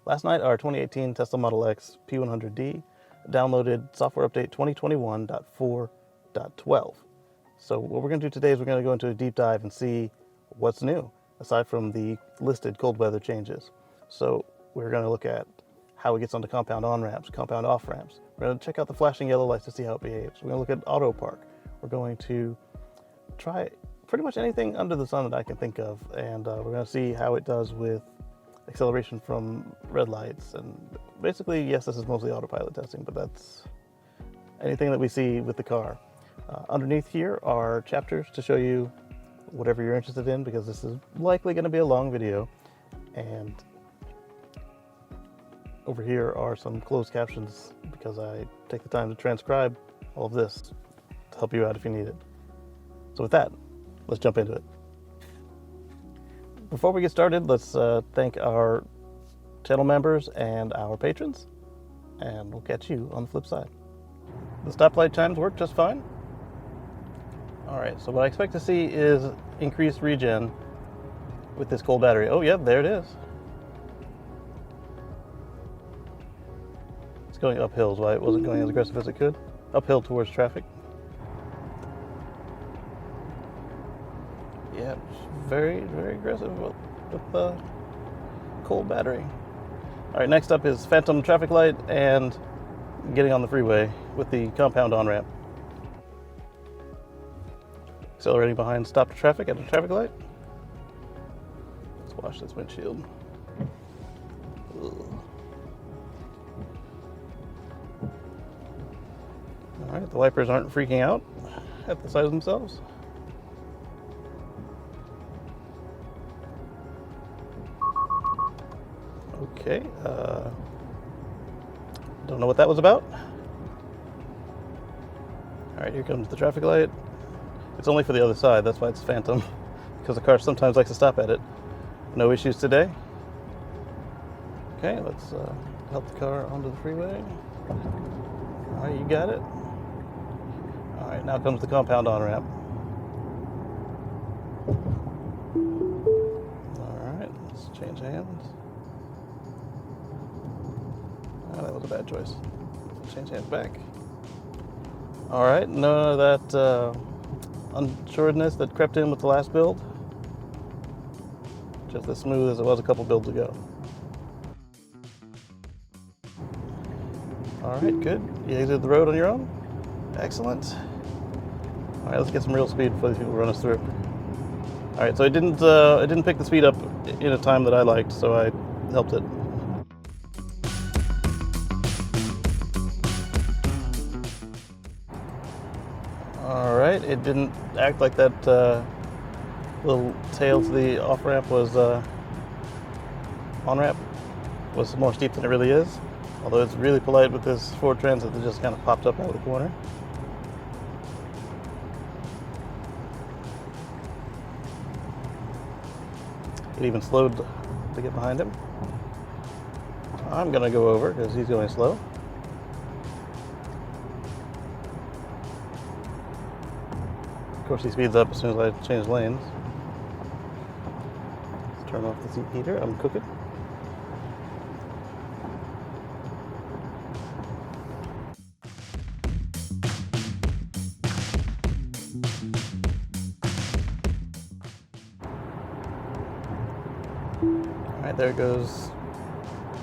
Last night, our 2018 Tesla Model X P100D downloaded software update 2021.4.12. So what we're going to do today is we're going to go into a deep dive and see what's new, aside from the listed cold weather changes. So we're going to look at how it gets onto compound on-ramps, compound off-ramps. We're going to check out the flashing yellow lights to see how it behaves. We're going to look at Autopark. We're going to try pretty much anything under the sun that I can think of, and we're going to see how it does with acceleration from red lights. And basically, yes, this is mostly autopilot testing, but that's anything that we see with the car. Underneath here are chapters to show you whatever you're interested in, because this is likely going to be a long video. And over here are some closed captions, because I take the time to transcribe all of this to help you out if you need it. So with that, let's jump into it. Before we get started, let's thank our channel members and our patrons, and we'll catch you on the flip side. The stoplight chimes work just fine. Alright, so what I expect to see is increased regen with this cold battery. Oh, yeah, there it is. It's going up hills. Why it wasn't going as aggressive as it could? Uphill towards traffic. Yeah, very, very aggressive with the cold battery. Alright, next up is phantom traffic light and getting on the freeway with the compound on-ramp. Accelerating behind stopped traffic at a traffic light. Let's wash this windshield. Alright, the wipers aren't freaking out at the sight of themselves. Okay, don't know what that was about. Alright, here comes the traffic light. It's only for the other side, that's why it's phantom, because the car sometimes likes to stop at it. No issues today. Okay, let's help the car onto the freeway. Alright, you got it. Alright, now comes the compound on-ramp. Alright, let's change hands. Oh, that was a bad choice. Change hands back. Alright, none of that unsureness that crept in with the last build. Just as smooth as it was a couple builds ago. Alright, good. You exited the road on your own? Excellent. Alright, let's get some real speed before these people run us through. Alright, so it didn't pick the speed up in a time that I liked, so I helped it. Alright, it didn't act like that little tail to the off-ramp was on-ramp was more steep than it really is. Although it's really polite with this Ford Transit that just kind of popped up out of the corner. It even slowed to get behind him. I'm gonna go over because he's going slow. Of course, he speeds up as soon as I change lanes. Let's turn off the seat heater. I'm cooking. Alright, there it goes,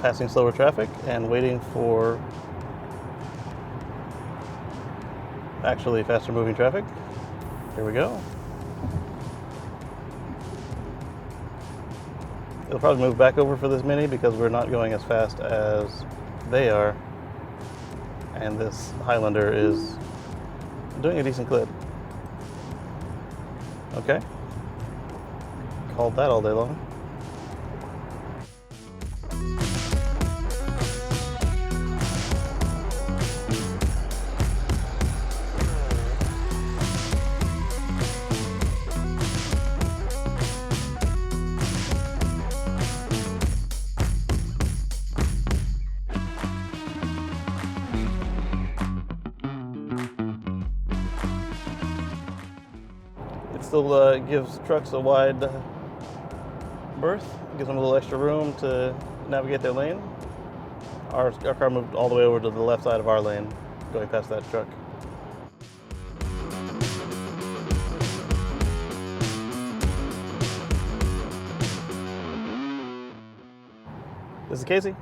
passing slower traffic and waiting for actually faster moving traffic. Here we go. It'll probably move back over for this Mini because we're not going as fast as they are. And this Highlander is doing a decent clip. Okay. Called that all day long. It still gives trucks a wide berth, gives them a little extra room to navigate their lane. Our car moved all the way over to the left side of our lane, going past that truck. This is Kacey.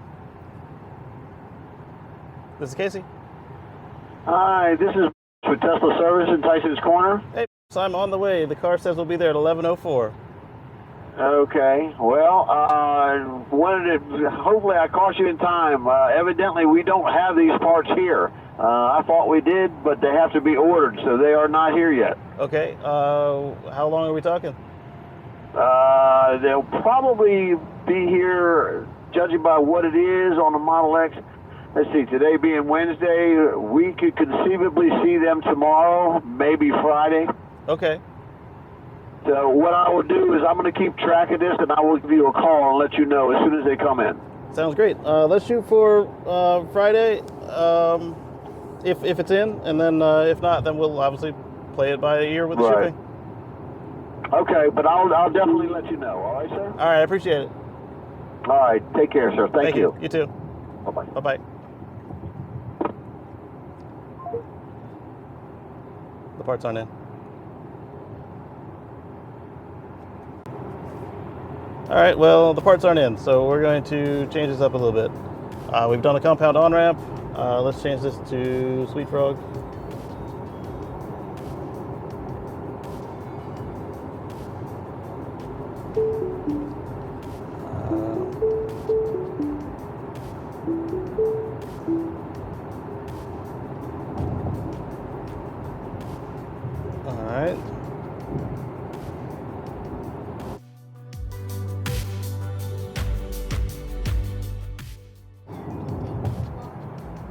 This is Kacey. Hi, this is with Tesla Service in Tyson's Corner. Hey, so I'm on the way. The car says we'll be there at 11:04. Okay, well, hopefully I caught you in time. Evidently we don't have these parts here. I thought we did, but they have to be ordered, so they are not here yet. Okay, how long are we talking? They'll probably be here, judging by what it is on the Model X. Let's see, today being Wednesday, we could conceivably see them tomorrow, maybe Friday. Okay. So what I will do is I'm going to keep track of this, and I will give you a call and let you know as soon as they come in. Sounds great. Let's shoot for Friday, if it's in, and then if not, then we'll obviously play it by ear with the shipping. Okay, but I'll definitely let you know. All right, sir? All right, I appreciate it. All right, take care, sir. Thank you. You too. Bye-bye. Bye-bye. The parts aren't in. All right, well, the parts aren't in, so we're going to change this up a little bit. We've done a compound on-ramp. Let's change this to Sweet Frog. All right.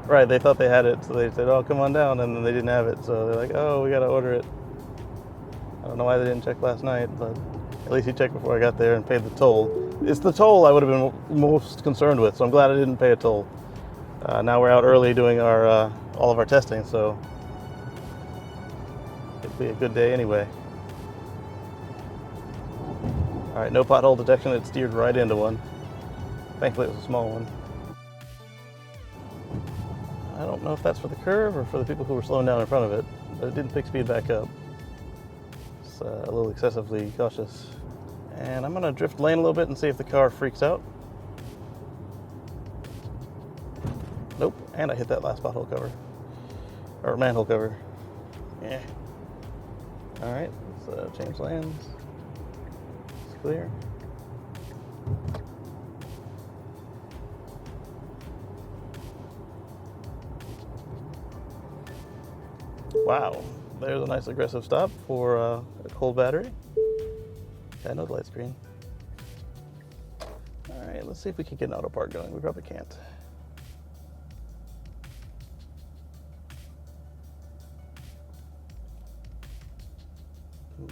Right, they thought they had it, so they said, oh, come on down, and then they didn't have it, so they're like, oh, we gotta order it. I don't know why they didn't check last night, but at least he checked before I got there and paid the toll. It's the toll I would have been most concerned with, so I'm glad I didn't pay a toll. Now we're out early doing our all of our testing, so it'll be a good day anyway. All right, no pothole detection, it steered right into one. Thankfully it was a small one. I don't know if that's for the curve or for the people who were slowing down in front of it, but it didn't pick speed back up. It's a little excessively cautious. And I'm gonna drift lane a little bit and see if the car freaks out. Nope, and I hit that last pothole cover. Or manhole cover. Yeah. All right, let's change lanes. It's clear. Wow, there's a nice aggressive stop for a cold battery. Yeah, no light screen. All right, let's see if we can get an Autopark going. We probably can't.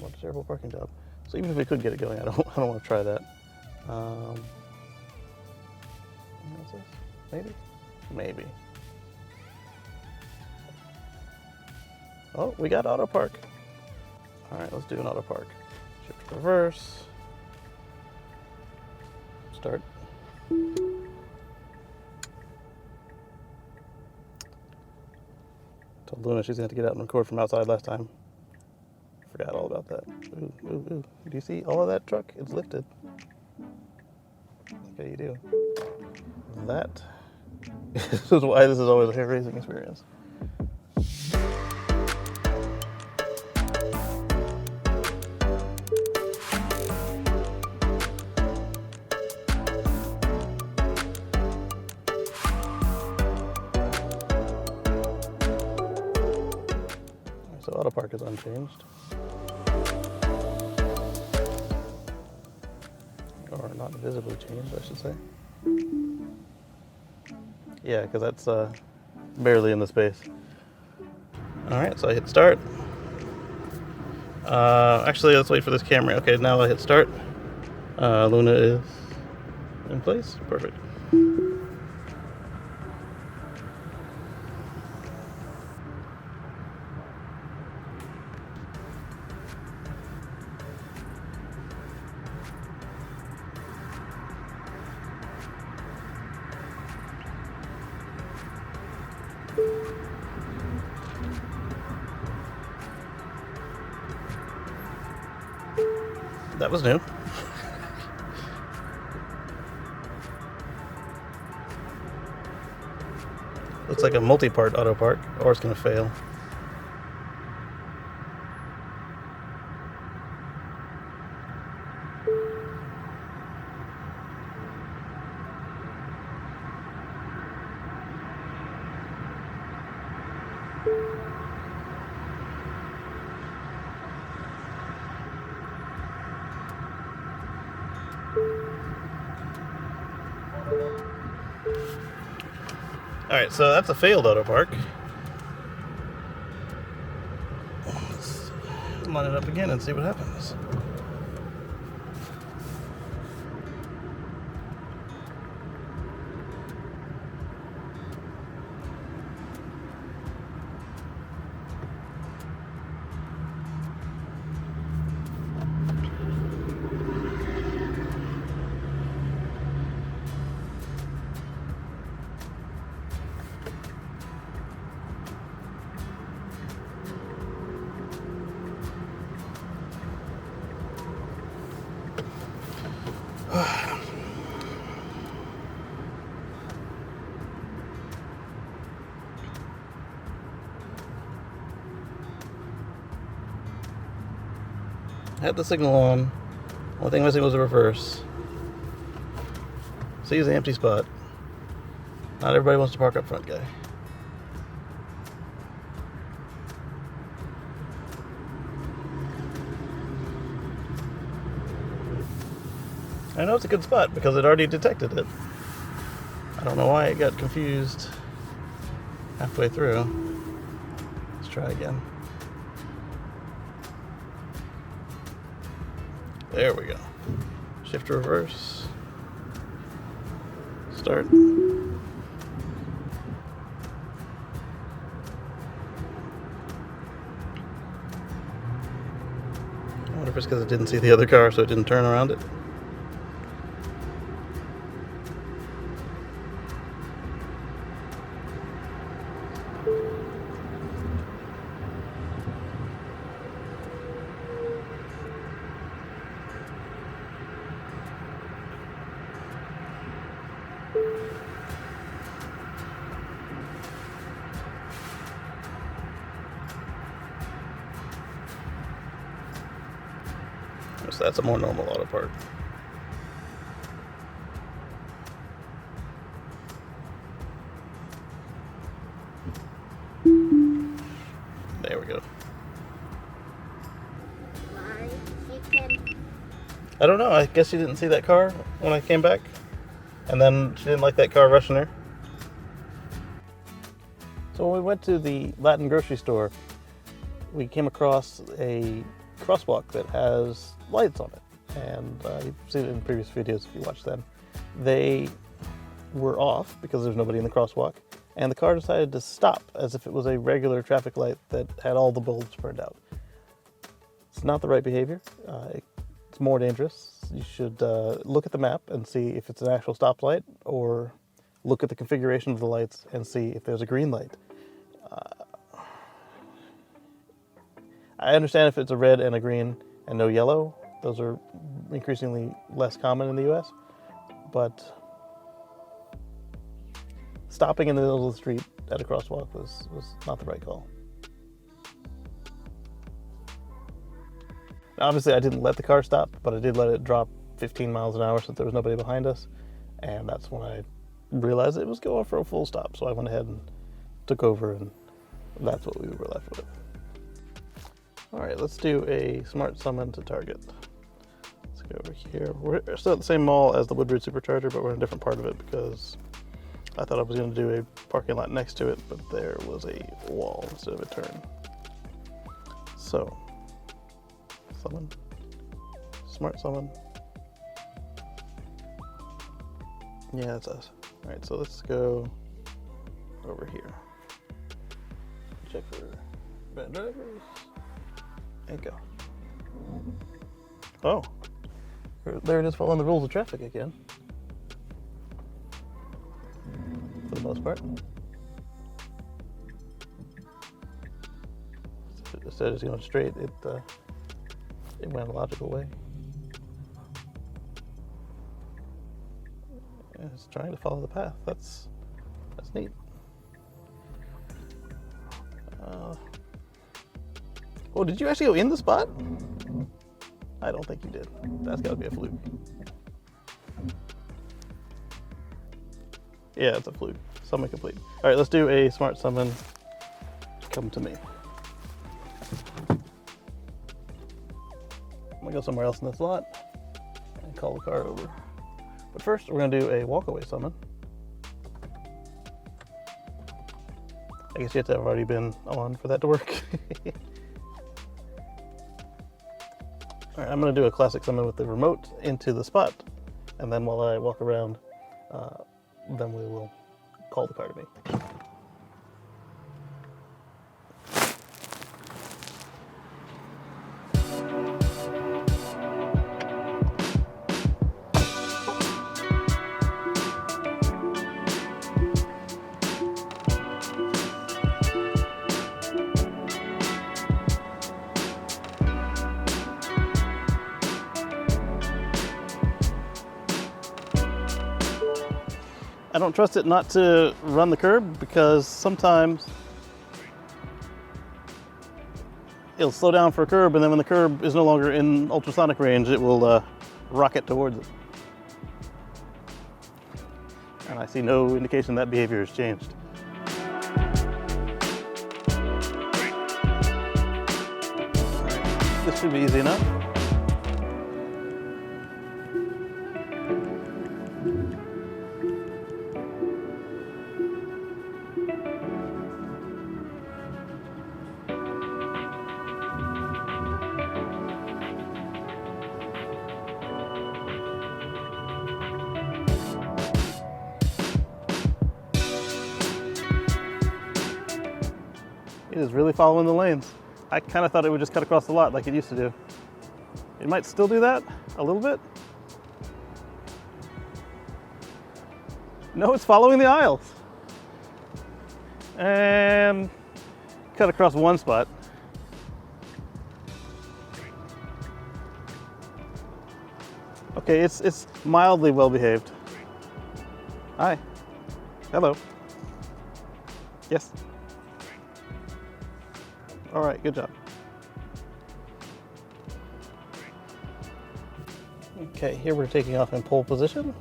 What a terrible parking job. So even if we could get it going, I don't want to try that. What's this? Maybe? Maybe. Oh, we got Autopark. All right, let's do an Autopark. Shift to reverse. Start. Told Luna she's gonna have to get out and record from outside last time. Forgot all about that. Ooh, ooh, ooh. Do you see all of that truck? It's lifted. Okay, you do. That this is why this is always a hair raising experience. So Autopark is unchanged. Or not visibly changed, I should say. Yeah, because that's barely in the space. All right, so I hit start. Actually, let's wait for this camera. Okay, now I hit start. Luna is in place. Perfect. That was new. Looks like a multi-part Autopark, or it's going to fail. Alright, so that's a failed Autopark. Let's line it up again and see what happens. Had the signal on. Only thing missing was the reverse. See the empty spot. Not everybody wants to park up front, guy. I know it's a good spot because it already detected it. I don't know why it got confused halfway through. Let's try again. There we go. Shift to reverse. Start. I wonder if it's because it didn't see the other car, so it didn't turn around it. So that's a more normal Autopark. There we go. I don't know. I guess she didn't see that car when I came back. And then she didn't like that car rushing her. So when we went to the Latin grocery store, we came across a crosswalk that has lights on it, and you've seen it in previous videos if you watch them. They were off because there's nobody in the crosswalk, and the car decided to stop as if it was a regular traffic light that had all the bulbs burned out. It's not the right behavior. It's more dangerous. You should look at the map and see if it's an actual stoplight, or look at the configuration of the lights and see if there's a green light. I understand if it's a red and a green and no yellow. Those are increasingly less common in the US. But stopping in the middle of the street at a crosswalk was not the right call. Now, obviously, I didn't let the car stop, but I did let it drop 15 miles an hour since there was nobody behind us. And that's when I realized it was going for a full stop. So I went ahead and took over, and that's what we were left with. All right, let's do a smart summon to target. Let's go over here. We're still at the same mall as the Woodbridge supercharger, but we're in a different part of it because I thought I was going to do a parking lot next to it, but there was a wall instead of a turn. So, summon, smart summon. Yeah, that's us. All right, so let's go over here. Check for bad drivers. And go. Oh, there it is, following the rules of traffic again. For the most part. Instead of just going straight, it went a logical way. it's trying to follow the path. That's neat. Oh, did you actually go in the spot? I don't think you did. That's got to be a fluke. Yeah, it's a fluke. Summon complete. All right, let's do a smart summon. Come to me. I'm gonna go somewhere else in this lot and call the car over. But first, we're gonna do a walkaway summon. I guess you have to have already been on for that to work. All right, I'm gonna do a classic summon with the remote into the spot, and then while I walk around, then we will call the car to me. I don't trust it not to run the curb because sometimes it'll slow down for a curb, and then when the curb is no longer in ultrasonic range, it will rocket towards it. And I see no indication that behavior has changed. All right, this should be easy enough. It is really following the lanes. I kind of thought it would just cut across the lot like it used to do. It might still do that a little bit. No, it's following the aisles. And cut across one spot. Okay, it's mildly well behaved. Hi. Hello. Yes. All right, good job. Okay, here we're taking off in pole position.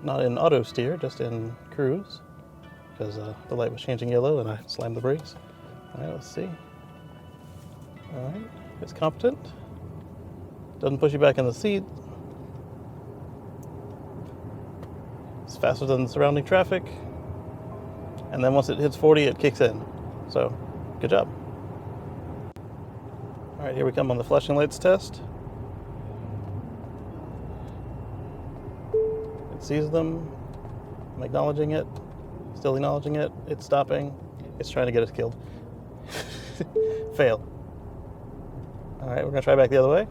Not in auto steer, just in cruise, because the light was changing yellow and I slammed the brakes. All right, let's see. All right, it's competent. Doesn't push you back in the seat. It's faster than the surrounding traffic. And then once it hits 40, it kicks in. So, good job. All right, here we come on the flashing lights test. It sees them. I'm acknowledging it. Still acknowledging it. It's stopping. It's trying to get us killed. Fail. All right, we're gonna try back the other way.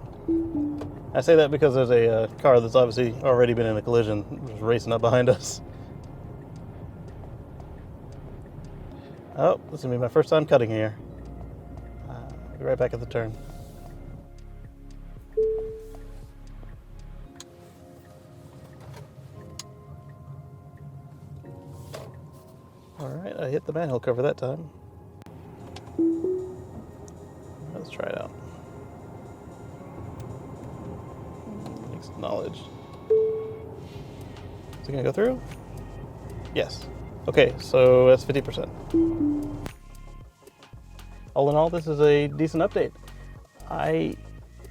I say that because there's a car that's obviously already been in a collision, just racing up behind us. Oh, this is gonna be my first time cutting here. Be right back at the turn. All right, I hit the manhole cover that time. Let's try it out. Acknowledge. Is it gonna go through? Yes. Okay, so that's 50%. All in all, this is a decent update. I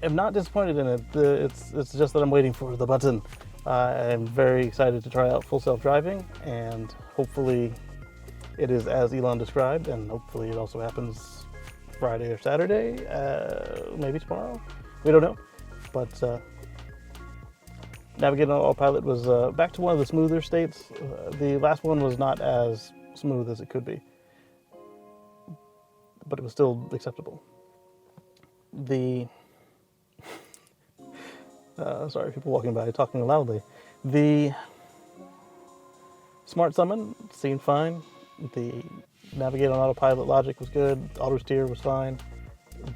am not disappointed in it. It's just that I'm waiting for the button. I am very excited to try out full self-driving, and hopefully it is as Elon described, and hopefully it also happens Friday or Saturday, maybe tomorrow. We don't know. But navigating on Autopilot was back to one of the smoother states. The last one was not as smooth as it could be, but it was still acceptable. Sorry, people walking by talking loudly. The smart summon seemed fine. The navigate on autopilot logic was good. Autosteer was fine.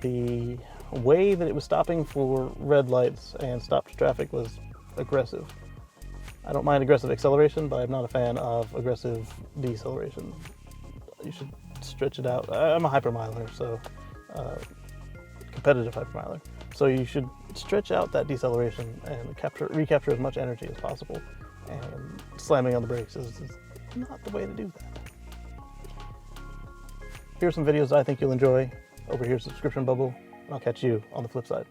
The way that it was stopping for red lights and stopped traffic was aggressive. I don't mind aggressive acceleration, but I'm not a fan of aggressive deceleration. You should stretch it out. I'm a hypermiler, so competitive hypermiler. So you should stretch out that deceleration and recapture as much energy as possible. And slamming on the brakes is not the way to do that. Here's some videos I think you'll enjoy. Over here's the subscription bubble, and I'll catch you on the flip side.